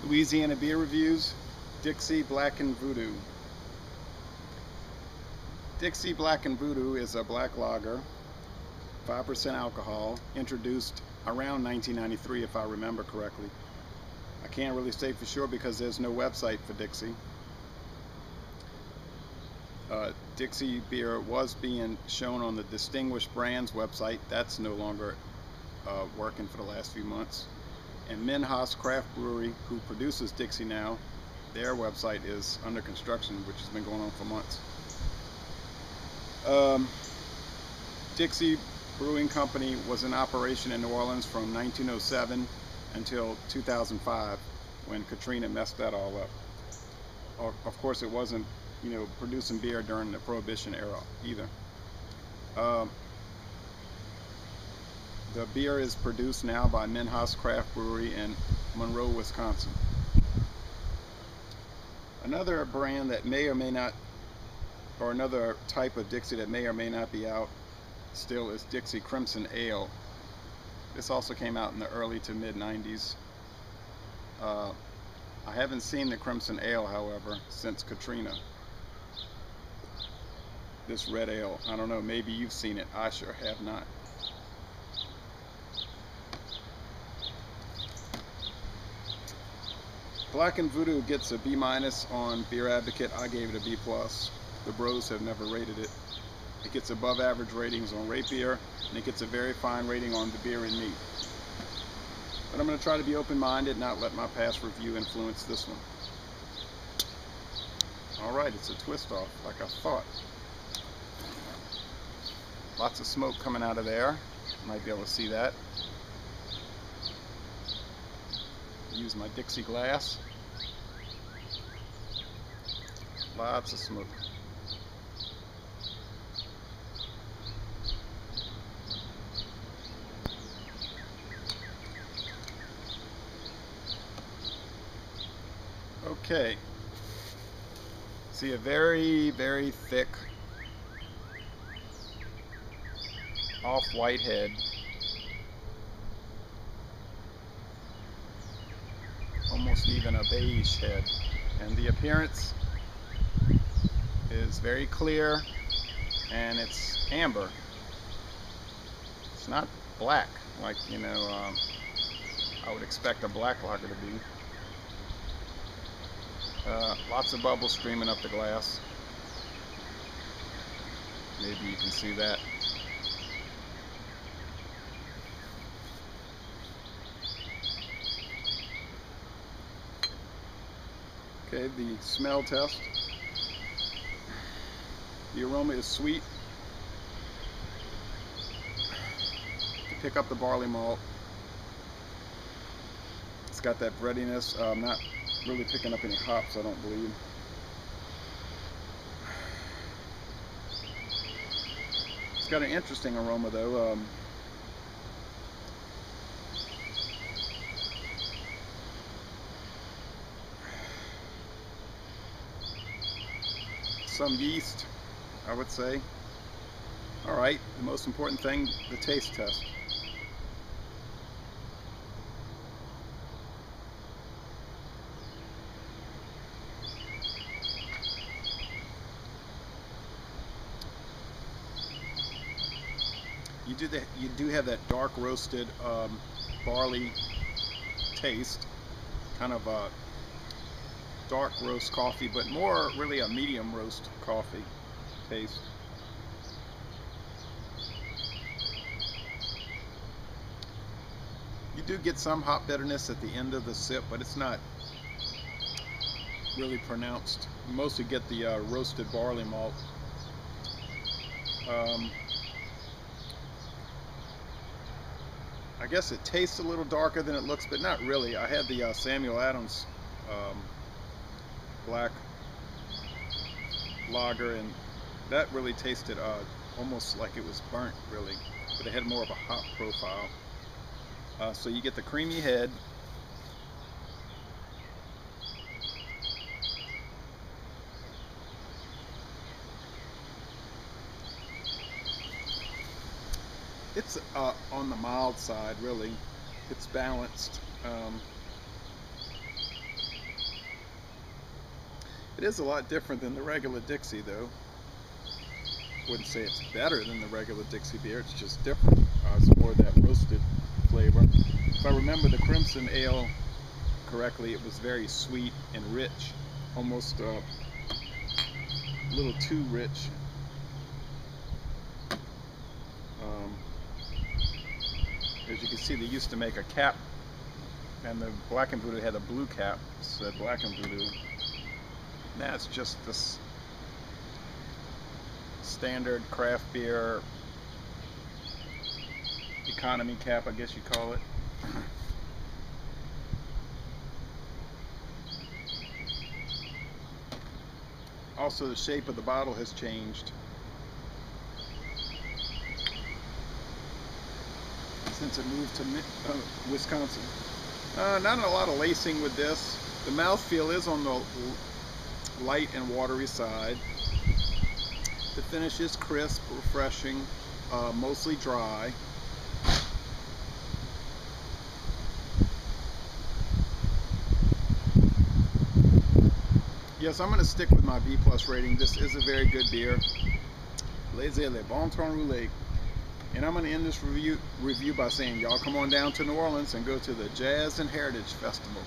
Louisiana beer reviews. Dixie Blackened Voodoo. Dixie Blackened Voodoo is a black lager, 5% alcohol, introduced around 1993 if I remember correctly. I can't really say for sure because there's no website for Dixie. Dixie beer was being shown on the Distinguished Brands website. That's no longer working for the last few months. And Minhas Craft Brewery, who produces Dixie now, their website is under construction, which has been going on for months. Dixie Brewing Company was in operation in New Orleans from 1907 until 2005, when Katrina messed that all up. Of course, it wasn't, producing beer during the Prohibition era either. The beer is produced now by Minhas Craft Brewery in Monroe, Wisconsin. Another brand that may or may not, or another type of Dixie that may or may not be out still, is Dixie Crimson Ale. This also came out in the early to mid 90s. I haven't seen the Crimson Ale, however, since Katrina. This red ale, I don't know, maybe you've seen it. I sure have not. Blackened Voodoo gets a B- on Beer Advocate. I gave it a B+. The bros have never rated it. It gets above average ratings on Rate Beer, and it gets a very fine rating on The Beer and Me. But I'm going to try to be open-minded, not let my past review influence this one. Alright, it's a twist off, like I thought. Lots of smoke coming out of there. Might be able to see that. Use my Dixie glass. Lots of smoke. Okay. See a very, very thick off-white head. Almost even a beige head. And the appearance is very clear, and it's amber. It's not black like, I would expect a black lager to be. Lots of bubbles streaming up the glass. Maybe you can see that. Okay, the smell test. The aroma is sweet. To pick up the barley malt. It's got that breadiness. I'm not really picking up any hops, I don't believe. It's got an interesting aroma though. Some yeast, I would say. Alright, the most important thing, the taste test. You do have that dark roasted barley taste, kind of a dark roast coffee, but more really a medium roast coffee taste. You do get some hop bitterness at the end of the sip, but it's not really pronounced. You mostly get the roasted barley malt. I guess it tastes a little darker than it looks, but not really. I had the Samuel Adams black lager, and that really tasted almost like it was burnt, really, but it had more of a hop profile. So you get the creamy head. It's on the mild side, really. It's balanced. It is a lot different than the regular Dixie, though. Wouldn't say it's better than the regular Dixie beer, it's just different. It's more of that roasted flavor. If I remember the Crimson Ale correctly, it was very sweet and rich, almost a little too rich. As you can see, they used to make a cap, and the Blackened Voodoo had a blue cap, said Blackened Voodoo. Now it's just this standard craft beer economy cap, I guess you call it. Also, the shape of the bottle has changed since it moved to Wisconsin. Not a lot of lacing with this. The mouthfeel is on the light and watery side. The finish is crisp, refreshing, mostly dry. Yes, I'm going to stick with my B+ rating. This is a very good beer. Laissez le bon temps rouler. And I'm going to end this review by saying, y'all come on down to New Orleans and go to the Jazz and Heritage Festival.